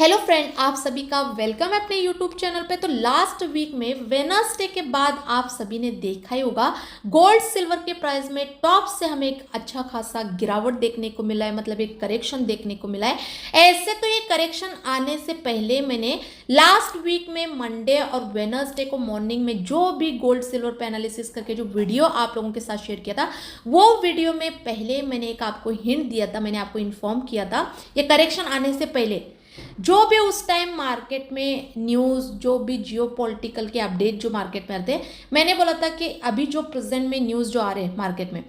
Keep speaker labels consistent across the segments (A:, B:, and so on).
A: Hello friend, आप सभी का वेलकम है अपने यूट्यूब चैनल पे। तो लास्ट वीक में वेडनेसडे के बाद आप सभी ने देखा ही होगा गोल्ड सिल्वर के प्राइस में टॉप से हमें एक अच्छा खासा गिरावट देखने को मिला है, मतलब एक करेक्शन देखने को मिला है। ऐसे तो ये करेक्शन आने से पहले मैंने लास्ट वीक में मंडे और वेडनेसडे को मॉर्निंग में जो भी गोल्ड सिल्वर पे एनालिसिस करके जो वीडियो आप लोगों के साथ शेयर किया था, वो वीडियो में पहले मैंने एक आपको हिंट दिया था, मैंने आपको इन्फॉर्म किया था ये करेक्शन आने से पहले जो भी उस टाइम मार्केट में न्यूज़, जो भी जियो पॉलिटिकल के अपडेट जो मार्केट में आते, मैंने बोला था कि अभी जो प्रेजेंट में न्यूज़ जो आ रहे हैं मार्केट में,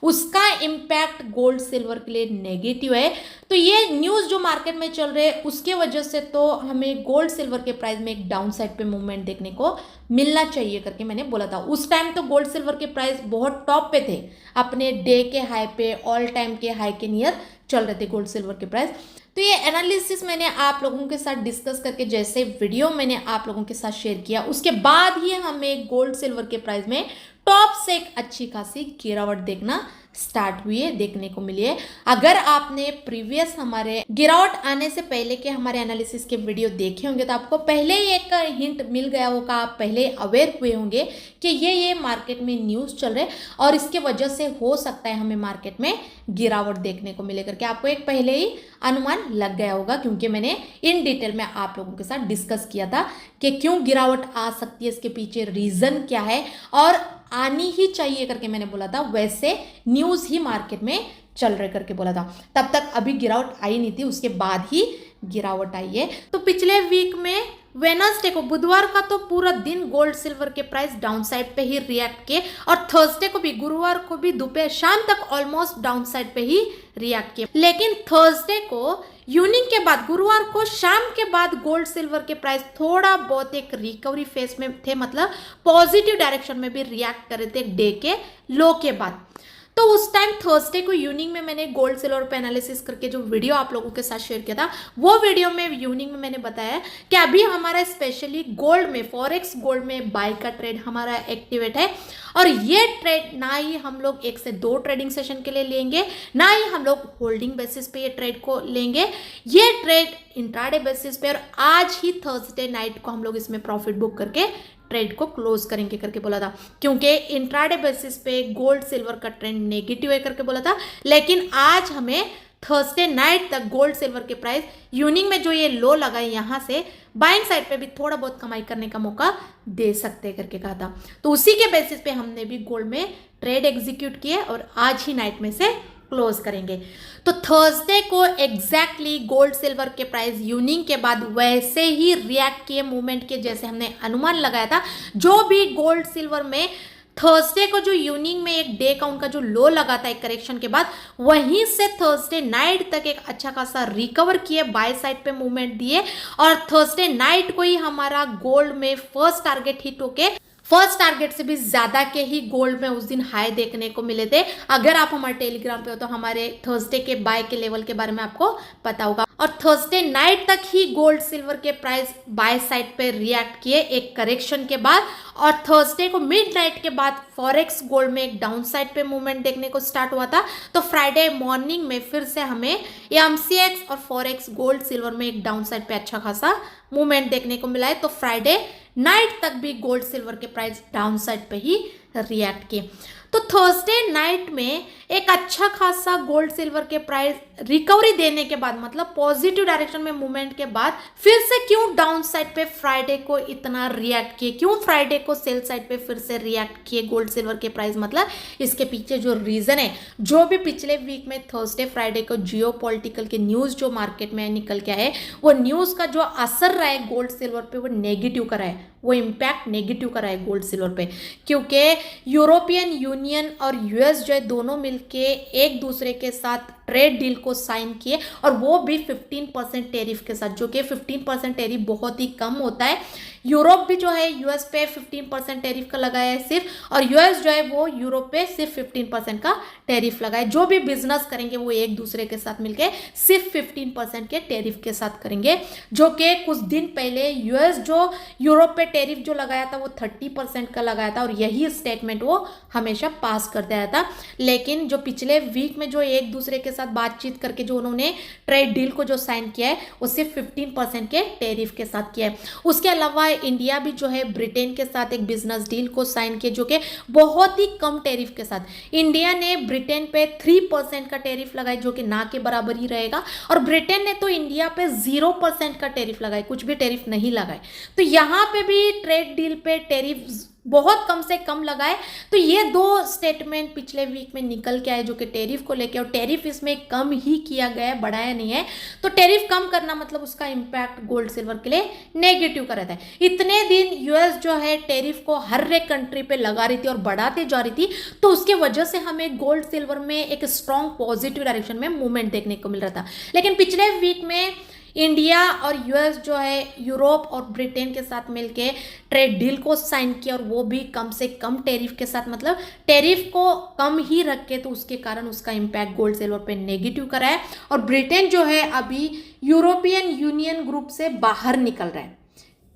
A: उसका इम्पैक्ट गोल्ड सिल्वर के लिए नेगेटिव है। तो ये न्यूज़ जो मार्केट में चल रहे हैं उसके वजह से तो हमें गोल्ड सिल्वर के प्राइस में एक डाउन साइड पे मूवमेंट देखने को मिलना चाहिए करके मैंने बोला था। उस टाइम तो गोल्ड सिल्वर के प्राइस बहुत टॉप पे थे, अपने डे के हाई पे, ऑल टाइम के हाई के नियर चल रहे थे गोल्ड सिल्वर के प्राइस। तो ये एनालिसिस मैंने आप लोगों के साथ डिस्कस करके, जैसे वीडियो मैंने आप लोगों के साथ शेयर किया, उसके बाद ही हमें गोल्ड सिल्वर के प्राइस में टॉप से एक अच्छी खासी गिरावट देखना स्टार्ट हुई है, देखने को मिली है। अगर आपने प्रीवियस हमारे गिरावट आने से पहले के हमारे एनालिसिस के वीडियो देखे होंगे तो आपको पहले ही एक हिंट मिल गया होगा, आप पहले अवेयर हुए होंगे कि ये मार्केट में न्यूज़ चल रहे और इसके वजह से हो सकता है हमें मार्केट में गिरावट देखने को मिले करके आपको एक पहले ही अनुमान लग गया होगा, क्योंकि मैंने इन डिटेल में आप लोगों के साथ डिस्कस किया था कि क्यों गिरावट आ सकती है, इसके पीछे रीज़न क्या है और आनी ही चाहिए करके मैंने बोला था। वैसे न्यूज़ ही मार्केट में चल रहे करके बोला था, तब तक अभी गिरावट आई नहीं थी, उसके बाद ही गिरावट आई है। तो पिछले वीक में वेडनेसडे को, बुधवार का तो पूरा दिन गोल्ड सिल्वर के प्राइस डाउन साइड पे ही रिएक्ट किए और थर्सडे को भी, गुरुवार को भी दोपहर शाम तक ऑलमोस्ट डाउन साइड पे ही रिएक्ट किए। लेकिन थर्सडे को इवनिंग के बाद, गुरुवार को शाम के बाद गोल्ड सिल्वर के प्राइस थोड़ा बहुत एक रिकवरी फेस में थे, मतलब पॉजिटिव डायरेक्शन में भी रिएक्ट कर रहे थे डे के लो के बाद। तो उस टाइम थर्सडे को इवनिंग में मैंने गोल्ड सिल्वर पे एनालिसिस करके जो वीडियो आप लोगों के साथ शेयर किया था, वो वीडियो में इवनिंग में मैंने बताया कि अभी हमारा स्पेशली गोल्ड में, फॉरेक्स गोल्ड में बाय का ट्रेड हमारा एक्टिवेट है और ये ट्रेड ना ही हम लोग 1 से 2 ट्रेडिंग सेशन के लिए लेंगे, ना ही हम लोग होल्डिंग बेसिस पे ये ट्रेड को लेंगे। ये ट्रेड इंट्राडे बेसिस पे और आज ही थर्सडे नाइट को हम लोग इसमें प्रॉफिट बुक करके ट्रेड को क्लोज करेंगे करके बोला था, क्योंकि इंट्राडे बेसिस पे गोल्ड सिल्वर का ट्रेंड नेगेटिव है करके बोला था। लेकिन आज हमें थर्सडे नाइट तक गोल्ड सिल्वर के प्राइस इवनिंग में जो ये लो लगा है, यहाँ से बाइंग साइड पे भी थोड़ा बहुत कमाई करने का मौका दे सकते हैं करके कहा था। तो उसी के बेसिस पे हमने भी गोल्ड में ट्रेड एग्जीक्यूट किए और आज ही नाइट में से क्लोज करेंगे। तो थर्सडे को एग्जैक्टली गोल्ड सिल्वर के प्राइस इवनिंग के बाद वैसे ही रिएक्ट किए, मूवमेंट के जैसे हमने अनुमान लगाया था। जो भी गोल्ड सिल्वर में थर्सडे को जो इवनिंग में एक डे का उनका जो लो लगा था एक करेक्शन के बाद, वहीं से थर्सडे नाइट तक एक अच्छा खासा रिकवर किए, बाय साइड पे मूवमेंट दिए और थर्सडे नाइट को ही हमारा गोल्ड में फर्स्ट टारगेट हिट होके, फर्स्ट टारगेट से भी ज्यादा के ही गोल्ड में उस दिन हाई देखने को मिले थे। अगर आप हमारे टेलीग्राम पे हो तो हमारे थर्सडे के बाय के लेवल के बारे में आपको पता होगा। और थर्सडे नाइट तक ही गोल्ड सिल्वर के प्राइस बाय साइड पे रिएक्ट किए एक करेक्शन के बाद और थर्सडे को मिडनाइट के बाद फॉरेक्स गोल्ड में एक डाउन साइड पे मूवमेंट देखने को स्टार्ट हुआ था। तो फ्राइडे मॉर्निंग में फिर से हमें एमसीएक्स और फॉरेक्स गोल्ड सिल्वर में एक डाउन साइड पे अच्छा खासा मूवमेंट देखने को मिला है। तो फ्राइडे नाइट तक भी गोल्ड सिल्वर के प्राइस डाउन साइड पे ही रिएक्ट किए। तो थर्सडे नाइट में एक अच्छा खासा गोल्ड सिल्वर के प्राइस रिकवरी देने के बाद, मतलब पॉजिटिव डायरेक्शन में मूवमेंट के बाद, फिर से क्यों डाउन साइड पे फ्राइडे को इतना रिएक्ट किए, क्यों फ्राइडे को सेल साइड पे फिर से रिएक्ट किए गोल्ड सिल्वर के प्राइस, मतलब इसके पीछे जो रीजन है, जो भी पिछले वीक में थर्सडे फ्राइडे को जियो पॉलिटिकल के न्यूज़ जो मार्केट में निकल के आए, वो न्यूज़ का जो असर रहा है गोल्ड सिल्वर पे वो नेगेटिव का रहा है, वो इम्पैक्ट नेगेटिव का रहा है गोल्ड सिल्वर पे। क्योंकि यूरोपियन यूनियन और यूएस जो है दोनों मिलके एक दूसरे के साथ ट्रेड डील को साइन किए और वो भी 15% टैरिफ के साथ, जो कि 15% टैरिफ बहुत ही कम होता है। यूरोप भी जो है यूएस पे 15% टैरिफ का लगाया है सिर्फ, और यूएस जो है वो यूरोप पे सिर्फ 15% का टैरिफ लगाए। जो भी बिजनेस करेंगे वो एक दूसरे के साथ मिलके सिर्फ 15% के टैरिफ के साथ करेंगे, जो कि कुछ दिन पहले यूएस जो यूरोप पे टैरिफ जो लगाया था वो 30% का लगाया था और यही स्टेटमेंट वो हमेशा पास करते आया था। लेकिन जो पिछले वीक में जो एक दूसरे के साथ बातचीत करके जो उन्होंने ट्रेड डील को जो साइन किया है वो सिर्फ 15% के टैरिफ के साथ किया है। उसके अलावा इंडिया भी जो है ब्रिटेन के साथ एक बिजनेस डील को साइन किया जो कि बहुत ही कम टैरिफ के साथ। इंडिया ने ब्रिटेन पे 3% का टैरिफ लगाई जो कि ना के बराबर ही रहेगा, और ब्रिटेन ने तो इंडिया पे 0% का टैरिफ लगाए, कुछ भी टैरिफ नहीं लगाए। तो यहाँ पे भी ट्रेड डील पे टैरिफ बहुत कम से कम लगाए। तो ये दो स्टेटमेंट पिछले वीक में निकल के आए जो कि टैरिफ को लेके, और टैरिफ इसमें कम ही किया गया है, बढ़ाया नहीं है। तो टैरिफ कम करना मतलब उसका इम्पैक्ट गोल्ड सिल्वर के लिए नेगेटिव का रहता है। इतने दिन यूएस जो है टैरिफ को हर एक कंट्री पे लगा रही थी और बढ़ाते जा रही थी, तो उसके वजह से हमें गोल्ड सिल्वर में एक स्ट्रॉन्ग पॉजिटिव डायरेक्शन में मूवमेंट देखने को मिल रहा था। लेकिन पिछले वीक में इंडिया और यूएस जो है यूरोप और ब्रिटेन के साथ मिलके ट्रेड डील को साइन किया, और वो भी कम से कम टैरिफ के साथ, मतलब टैरिफ को कम ही रख के। तो उसके कारण उसका इम्पैक्ट गोल्ड सिल्वर पे नेगेटिव करा है, और ब्रिटेन जो है अभी यूरोपियन यूनियन ग्रुप से बाहर निकल रहा है।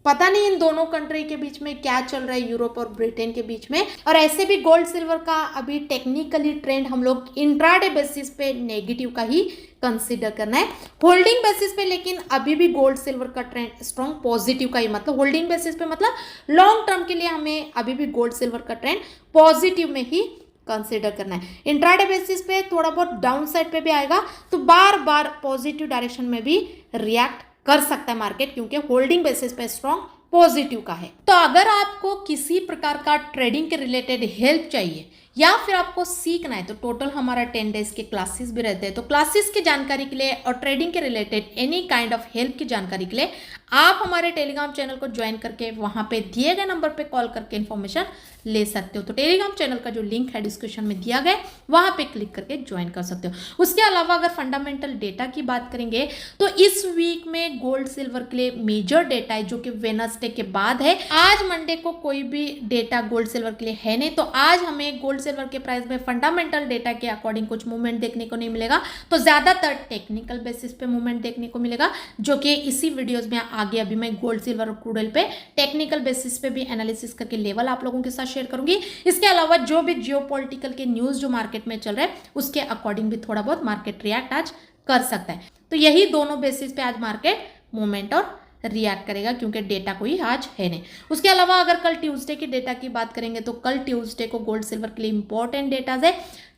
A: पता नहीं इन दोनों कंट्री के बीच में क्या चल रहा है, यूरोप और ब्रिटेन के बीच में। और ऐसे भी गोल्ड सिल्वर का अभी टेक्निकली ट्रेंड हम लोग इंट्राडे बेसिस पे नेगेटिव का ही कंसीडर करना है, होल्डिंग बेसिस पे लेकिन अभी भी गोल्ड सिल्वर का ट्रेंड स्ट्रॉन्ग पॉजिटिव का ही, मतलब होल्डिंग बेसिस पे मतलब लॉन्ग टर्म के लिए हमें अभी भी गोल्ड सिल्वर का ट्रेंड पॉजिटिव में ही कंसीडर करना है। इंट्राडे बेसिस पे थोड़ा बहुत डाउन साइड पे भी आएगा तो बार बार पॉजिटिव डायरेक्शन में भी रिएक्ट कर सकता है मार्केट, क्योंकि होल्डिंग बेसिस पे स्ट्रॉन्ग पॉजिटिव का है। तो अगर आपको किसी प्रकार का ट्रेडिंग के रिलेटेड हेल्प चाहिए या फिर आपको सीखना है, तो टोटल हमारा 10 डेज के क्लासेस भी रहते हैं। तो क्लासेस की जानकारी के लिए और ट्रेडिंग के related any kind of help की जानकारी के लिए आप हमारे टेलीग्राम चैनल को ज्वाइन करके वहां पे दिए गए नंबर पे कॉल करके इन्फॉर्मेशन ले सकते हो। तो टेलीग्राम चैनल का जो लिंक है डिस्क्रिप्शन में दिया गया, वहां पे क्लिक करके ज्वाइन कर सकते हो। उसके अलावा अगर फंडामेंटल डेटा की बात करेंगे तो इस वीक में गोल्ड सिल्वर के लिए मेजर डेटा है जो कि वेडनेसडे के बाद है। आज मंडे को कोई भी डेटा गोल्ड सिल्वर के लिए है नहीं, तो आज हमें गोल्ड सिल्वर के प्राइस में फंडामेंटल डेटा के अकॉर्डिंग कुछ मूवमेंट देखने को नहीं मिलेगा। तो ज्यादातर टेक्निकल बेसिस पे मूवमेंट देखने को मिलेगा, जो कि इसी वीडियोस में आगे अभी मैं गोल्ड सिल्वर और क्रूड ऑयल पे टेक्निकल बेसिस पे भी एनालिसिस करके लेवल आप लोगों के साथ शेयर करूंगी। इसके अलावा जो भी जियोपॉलिटिकल के न्यूज जो मार्केट में चल रहा है उसके अकॉर्डिंग भी थोड़ा बहुत मार्केट रिएक्ट आज कर सकता है। तो यही दोनों बेसिस पे आज मार्केट मूवमेंट और रिएक्ट करेगा, क्योंकि डेटा कोई आज है नहीं। उसके अलावा अगर कल ट्यूसडे की डेटा की बात करेंगे तो कल ट्यूसडे को गोल्ड सिल्वर के लिए इंपॉर्टेंट डेटाज है।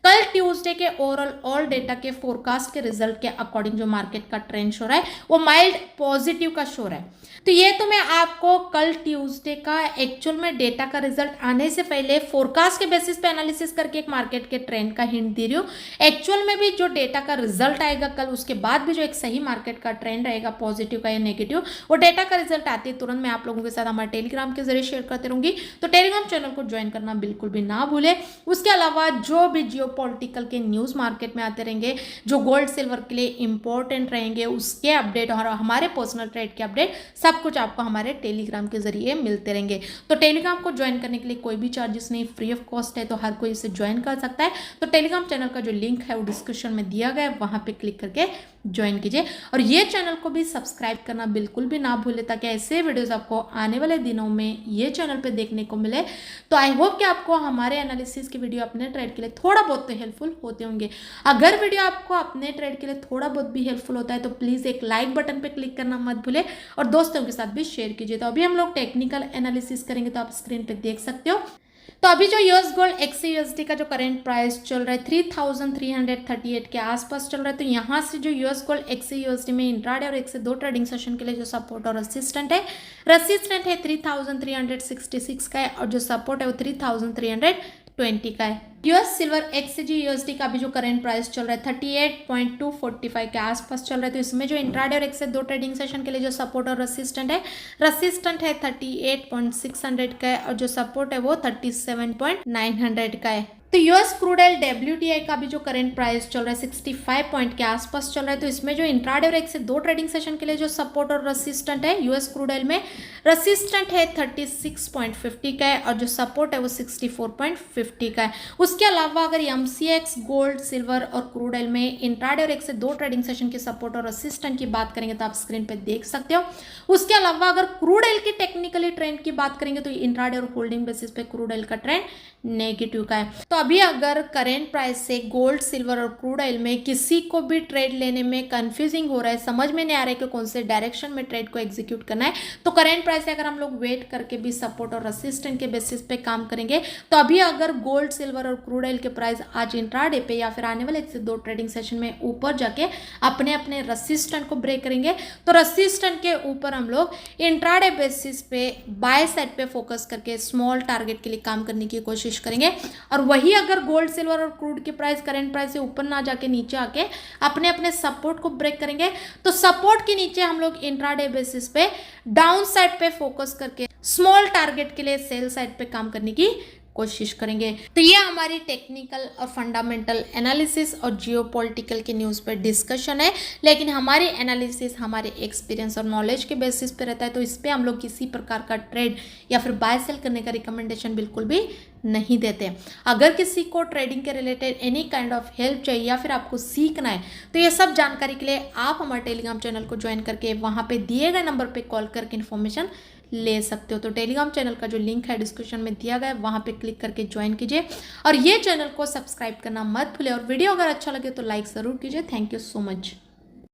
A: कल ट्यूसडे के ओवरऑल ऑल डेटा के फोरकास्ट के रिजल्ट के अकॉर्डिंग जो मार्केट का ट्रेंड शो रहा है वो माइल्ड पॉजिटिव का शो रहा है। तो ये तो मैं आपको कल ट्यूसडे का एक्चुअल में डेटा का रिजल्ट आने से पहले फोरकास्ट के बेसिस पे एनालिसिस करके एक मार्केट के ट्रेंड का हिंट दे रही हूँ। एक्चुअल में भी जो डेटा का रिजल्ट आएगा कल, उसके बाद भी जो एक सही मार्केट का ट्रेंड रहेगा पॉजिटिव का या नेगेटिव, वो डेटा का रिजल्ट आते ही तुरंत मैं आप लोगों के साथ हमारे टेलीग्राम के जरिए शेयर करते रहूंगी। तो टेलीग्राम चैनल को ज्वाइन करना बिल्कुल भी ना भूले। उसके अलावा जो भी जियोपॉलिटिकल के न्यूज मार्केट में आते रहेंगे, जो गोल्ड सिल्वर के लिए इंपॉर्टेंट रहेंगे, उसके अपडेट और हमारे पर्सनल ट्रेड के अपडेट सब कुछ आपको हमारे टेलीग्राम के जरिए मिलते रहेंगे। तो टेलीग्राम को ज्वाइन करने के लिए कोई भी चार्जेस नहीं, फ्री ऑफ कॉस्ट है, तो हर कोई इसे ज्वाइन कर सकता है। तो टेलीग्राम चैनल का जो लिंक है वो डिस्क्रिप्शन में दिया गया है, वहां पे क्लिक करके ज्वाइन कीजिए। और ये चैनल को भी सब्सक्राइब करना बिल्कुल भी ना भूले, ताकि ऐसे वीडियोस आपको आने वाले दिनों में ये चैनल पे देखने को मिले। तो आई होप कि आपको हमारे एनालिसिस की वीडियो अपने ट्रेड के लिए थोड़ा बहुत तो हेल्पफुल होते होंगे। अगर वीडियो आपको अपने ट्रेड के लिए थोड़ा बहुत भी हेल्पफुल होता है तो प्लीज़ एक लाइक बटन पे क्लिक करना मत भूले, और दोस्तों के साथ भी शेयर कीजिए। तो अभी हम लोग टेक्निकल एनालिसिस करेंगे, तो आप स्क्रीन पे देख सकते हो। तो अभी जो यूएस गोल्ड XAUSD का जो करंट प्राइस चल रहा है 3338 के आसपास चल रहा है। तो यहाँ से जो यूएस गोल्ड XAUSD में इंट्राडे और 1 से 2 ट्रेडिंग सेशन के लिए जो सपोर्ट और रेसिस्टेंट है 3366 का है, और जो सपोर्ट है वो 3320 का है। यूएस सिल्वर XAUSD का भी जो करंट प्राइस चल रहा है 38.245 के आसपास चल रहा है। तो इसमें जो इंट्राडे और 1 से 2 ट्रेडिंग सेशन के लिए जो सपोर्ट और रेसिस्टेंट है 38.600 का है, और जो सपोर्ट है वो 37.900 का है। तो यूएस क्रूड ऑयल WTI का भी जो करंट प्राइस चल रहा है 65 पॉइंट के आसपास चल रहा है। तो इसमें जो इंट्राडे और 1 से 2 ट्रेडिंग सेशन के लिए जो सपोर्ट और रेसिस्टेंट है यूएस क्रूड ऑयल में रेसिस्टेंट है 36.50 का है, और जो सपोर्ट है वो 64.50 का है। उसके अलावा अगर MCX गोल्ड सिल्वर और क्रूड ऑयल में इंट्राडे और 1 से 2 ट्रेडिंग सेशन के सपोर्ट और रेसिस्टेंट की बात करेंगे तो आप स्क्रीन पे देख सकते हो। उसके अलावा अगर क्रूड ऑयल की टेक्निकली ट्रेंड की बात करेंगे तो इंट्राडे और होल्डिंग बेसिस पे क्रूड ऑयल का ट्रेंड नेगेटिव का है। तो अभी अगर करेंट प्राइस से गोल्ड, सिल्वर और क्रूड ऑयल में किसी को भी ट्रेड लेने में कंफ्यूजिंग हो रहा है, समझ में नहीं आ रहा है कि कौन से डायरेक्शन में ट्रेड को एग्जीक्यूट करना है, तो करेंट प्राइस से अगर हम लोग वेट करके भी सपोर्ट और रेसिस्टेंट के बेसिस पे काम करेंगे, तो अभी अगर गोल्ड, सिल्वर और क्रूड ऑयल के प्राइस आज इंट्राडे पे या फिर आने वाले 1 से 2 ट्रेडिंग सेशन में ऊपर जाके अपने अपने रेसिस्टेंट को ब्रेक करेंगे, तो रेसिस्टेंट के ऊपर हम लोग इंट्राडे बेसिस पे बाय साइड पे फोकस करके स्मॉल टारगेट के लिए काम करने की कोशिश करेंगे। और वही अगर गोल्ड, सिल्वर और क्रूड की प्राइस करेंट प्राइस से ऊपर ना जाके नीचे आके अपने अपने सपोर्ट को ब्रेक करेंगे, तो सपोर्ट के नीचे हम लोग इंट्राडे बेसिस पे डाउन साइड पे फोकस करके स्मॉल टारगेट के लिए सेल साइड पे काम करने की कोशिश करेंगे। तो ये हमारी टेक्निकल और फंडामेंटल एनालिसिस और जियोपॉलिटिकल के न्यूज़ पर डिस्कशन है, लेकिन हमारी एनालिसिस हमारे एक्सपीरियंस और नॉलेज के बेसिस पे रहता है, तो इस पर हम लोग किसी प्रकार का ट्रेड या फिर बाय सेल करने का रिकमेंडेशन बिल्कुल भी नहीं देते। अगर किसी को ट्रेडिंग के related any kind of help चाहिए या फिर आपको सीखना है, तो ये सब जानकारी के लिए आप हमारे टेलीग्राम चैनल को ज्वाइन करके वहाँ पे दिए गए नंबर पे कॉल करके इन्फॉर्मेशन ले सकते हो। तो टेलीग्राम चैनल का जो लिंक है डिस्क्रिप्शन में दिया गया है, वहाँ पे क्लिक करके ज्वाइन कीजिए और ये चैनल को सब्सक्राइब करना मत भूलिए। और वीडियो अगर अच्छा लगे तो लाइक ज़रूर कीजिए। Thank you so much.